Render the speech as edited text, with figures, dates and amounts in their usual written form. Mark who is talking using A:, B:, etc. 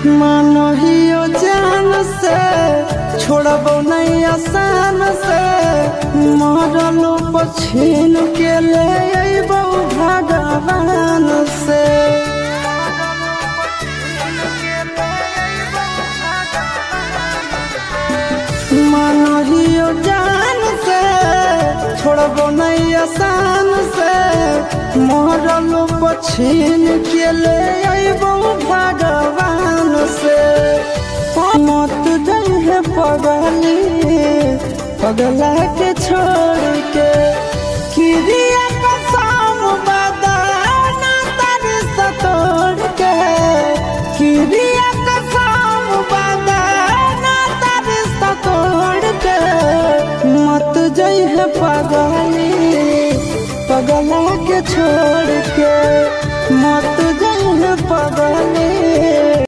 A: मानहियो जान से छोड़बो नहीं आसान से मरलो पछीन के ले अइबो भगवान से। मानहियो जान से छोड़बो नहीं आसान से मरलो पछीन के ले अइबो भगवान से। मत जइहे पगली पगला के छोड़ के किरिया कसम बदाना तारी सतोड़ के किरिया कसम बदाना तारी सतोड़ के मत जइहे पगली पगला के छोड़ के मत जइहे पगली